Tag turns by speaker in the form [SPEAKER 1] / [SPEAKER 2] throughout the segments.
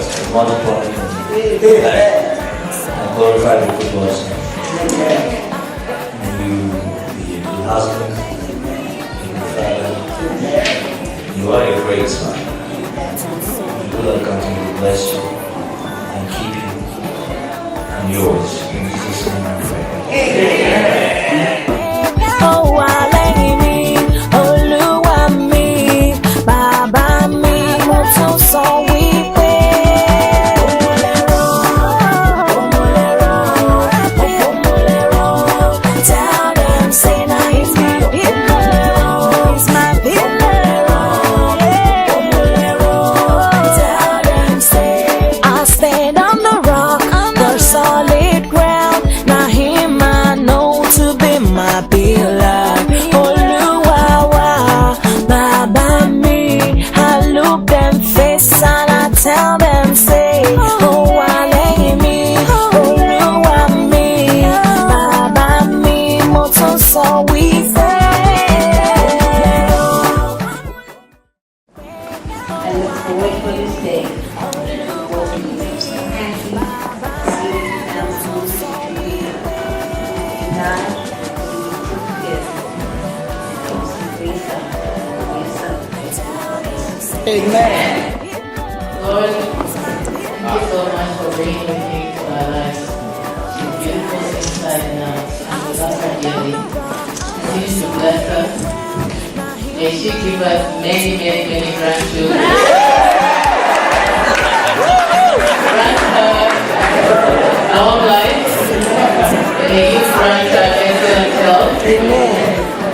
[SPEAKER 1] church and multiply and glorify the good Lord. May you be a good husband, a good father. You are a great son. The Lord continue to bless you and keep you and yours. In Jesus' name I pray.
[SPEAKER 2] Oh, lẹ́yìn mi, Olúwa mi, bàbá mi, mo tún sọ wípé. Tell them, say na he's my pillow, he's my pillow. Tell them, say I stand on the rock, the solid ground. Now him I know to be my pillar. Olúwa wa, bàbá mi, I look them face and I tell them, say, oh, lẹ́yìn mi, Olúwa mi, bàbá mi, mo tún sọ wípé.
[SPEAKER 3] I look forward for this day.
[SPEAKER 4] Amen.
[SPEAKER 5] Lord, thank you so much for bringing me into our lives. She's beautiful inside and out. And we love her dearly. Continue to bless her. May she give us many, many, many grandchildren. Grant her long life. May you grant her excellent health.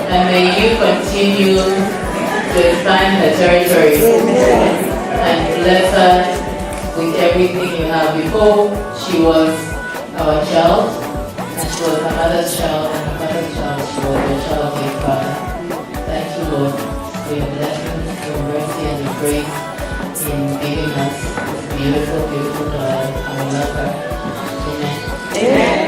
[SPEAKER 5] And may you continue to expand her territory. And bless her with everything you have. Before she was our child, and she was her mother's child, and her mother's child, she was your child, dear Father. Thank you, Lord, for your blessings, your mercy, and your grace in giving us this beautiful, beautiful daughter. And we love her. Amen.
[SPEAKER 4] Amen.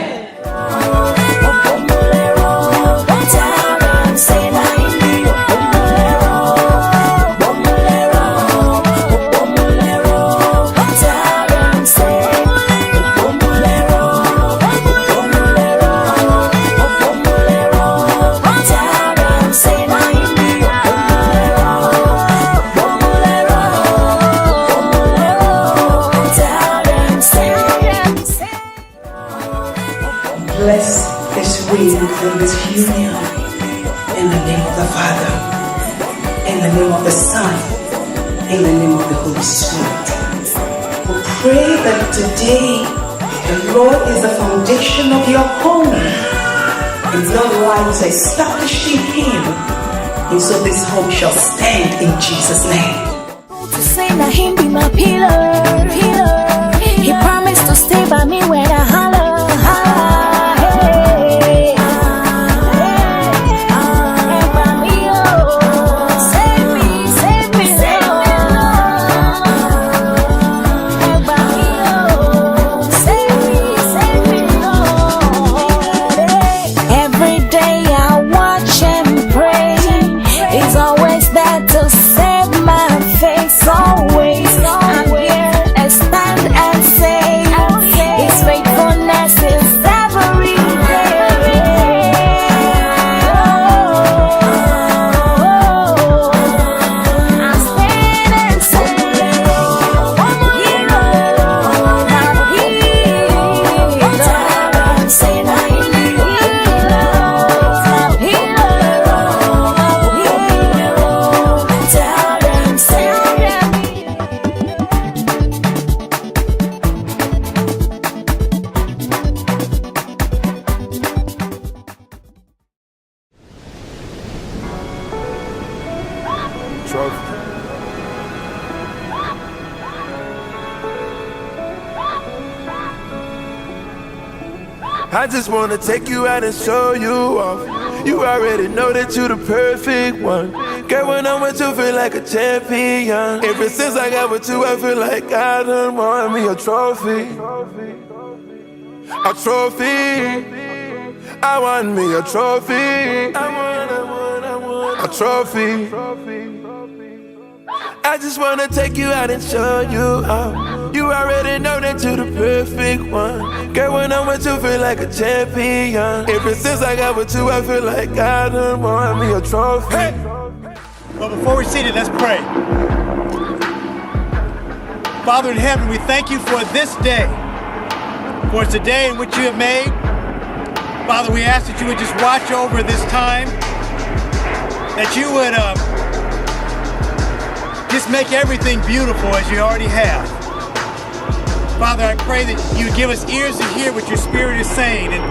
[SPEAKER 6] Bless this week and this union in the name of the Father, in the name of the Son, in the name of the Holy Spirit. We pray that today the Lord is the foundation of your home and your lives are established in Him, and so this home shall stand in Jesus' name.
[SPEAKER 2] To say that him be my pillar, he promised to stay by me when I holler. Always, I'm here and stand and say, His faithfulness is every day. I stand and say,
[SPEAKER 7] I just wanna take you out and show you off. You already know that you the perfect one. Girl, when I'm with you, feel like a champion. Ever since I got with you, I feel like I done won me a trophy. A trophy. I want me a trophy. I want a trophy. I just wanna take you out and show you off. You noted to the perfect one. Girl, when I'm with you, feel like a champion. Ever since I got with you, I feel like I done won me a trophy.
[SPEAKER 8] Hey! Well, before we're seated, let's pray. Father in heaven, we thank you for this day. For it's a day in which you have made. Father, we ask that you would just watch over this time. That you would just make everything beautiful as you already have. Father, I pray that you give us ears to hear what your Spirit is saying and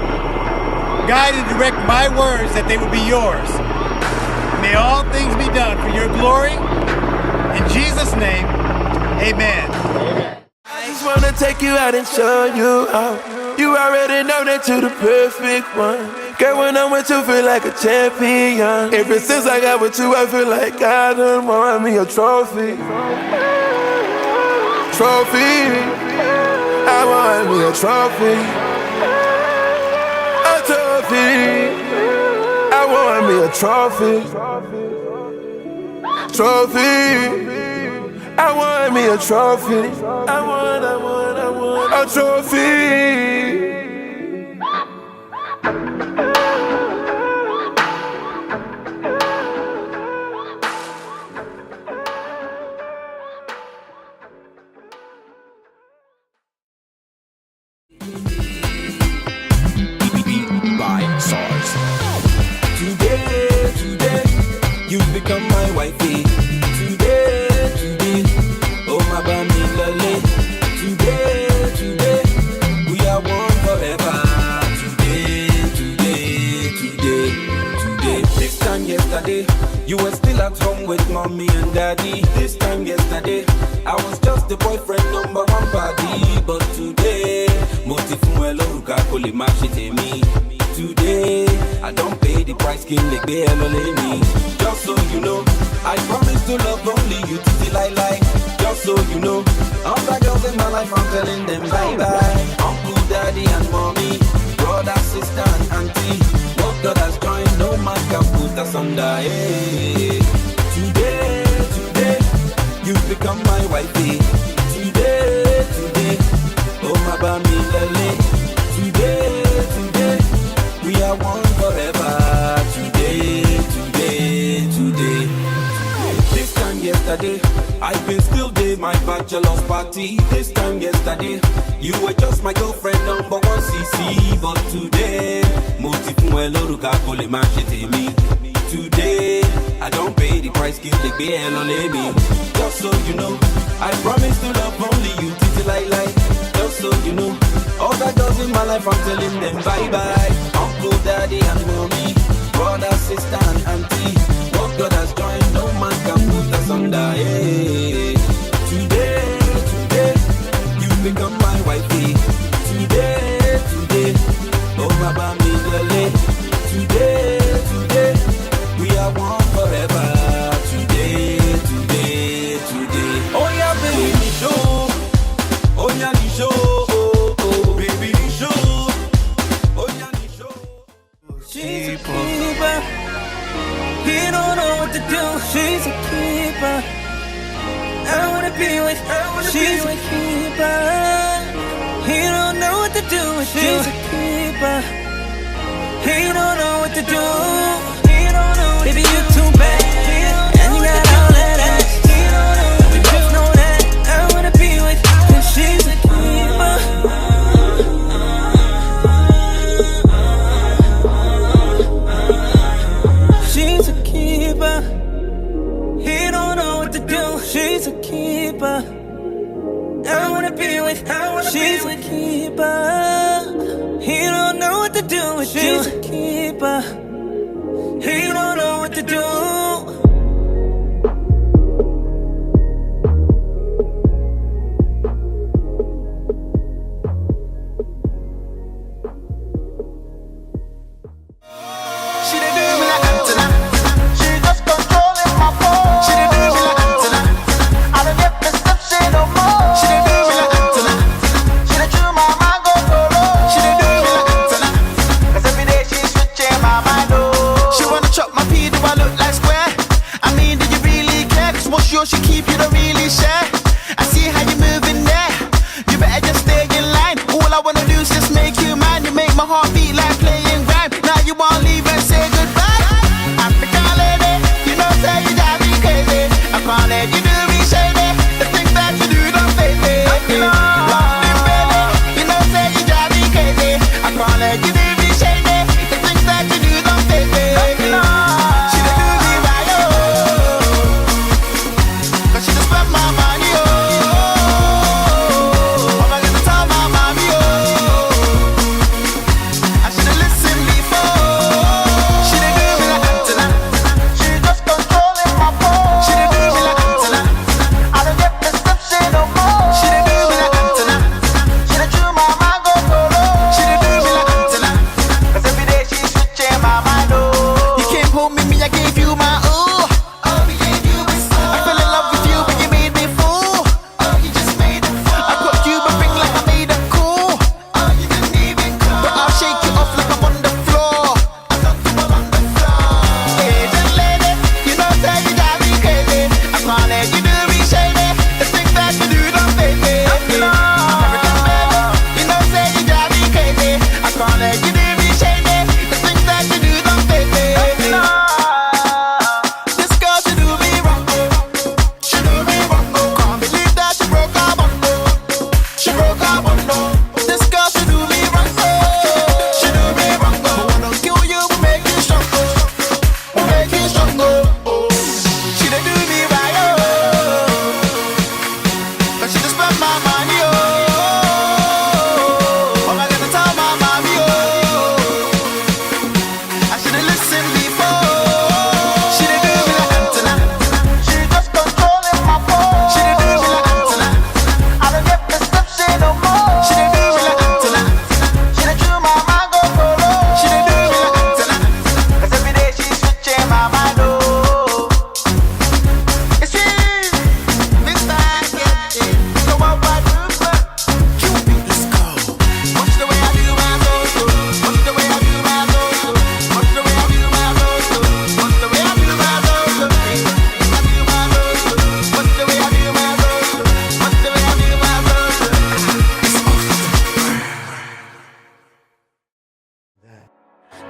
[SPEAKER 8] guide and direct my words that they would be yours. May all things be done for your glory. In Jesus' name, amen.
[SPEAKER 7] I just wanna take you out and show you out. You already know that you're the perfect one. Girl, when I'm with you, feel like a champion. Ever since I got with you, I feel like I done won me a trophy. I want me a trophy. A trophy. I want me a trophy. I want me a trophy. I want a trophy.
[SPEAKER 9] Today, you've become my wifey. Today, oh my baby lale. Today, we are one forever. Today. This time yesterday, you were still at home with mommy and daddy. This time yesterday, I was just the boyfriend number one party. But today, Today, I don't pay the price, king like they me. Just so you know, I promise to love only you till I like. Just so you know, all the girls in my life, I'm telling them bye-bye. Uncle, daddy and mommy, brother, sister and auntie. What God has joined, no man can put us under. Hey. Today, you've become my wifey. Today, oh my baby lele. Today, we are one forever. Today. This time yesterday, I've been still day my bachelor's party. This time yesterday, you were just my girlfriend number one CC. But today, today, I don't pay the price, give the me. Just so you know, I promise to love only you till I like. Just so you know, all that girls in my life, I'm telling them bye-bye. Uncle, daddy and mommy, brother, sister and auntie. What God has joined, no man can put us under. Hey. Today, you've become my wifey. Today, oh my baby lele. Today, we are one forever. Today. Oh yeah, baby, show. Oh yeah, show.
[SPEAKER 10] She's a keeper. He don't know what to do. She's a keeper. I wanna be with her. She's a keeper. He don't know what to do. She's a keeper. He don't know what to do. He don't know. Baby, you're too bad, and you got all that ass. We both know that. I wanna be with her. 'Cause she's a keeper. She's a keeper. He don't know what to do. She's a keeper. I wanna be with her. She's a keeper. He don't know what to do. She's a keeper. He don't know what to do.
[SPEAKER 11] My mind.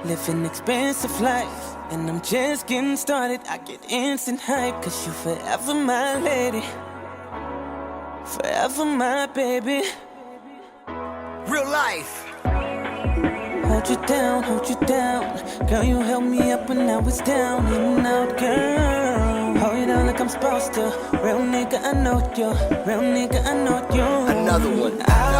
[SPEAKER 10] living expensive life, and I'm just getting started. I get instant hype, cause you forever my lady, forever my baby.
[SPEAKER 11] Real life.
[SPEAKER 10] Hold you down, girl, you held me up when I was down and out, girl. Hold you down like I'm supposed to. Real nigga, I know you. Real nigga, I know you.
[SPEAKER 11] Another one.
[SPEAKER 10] I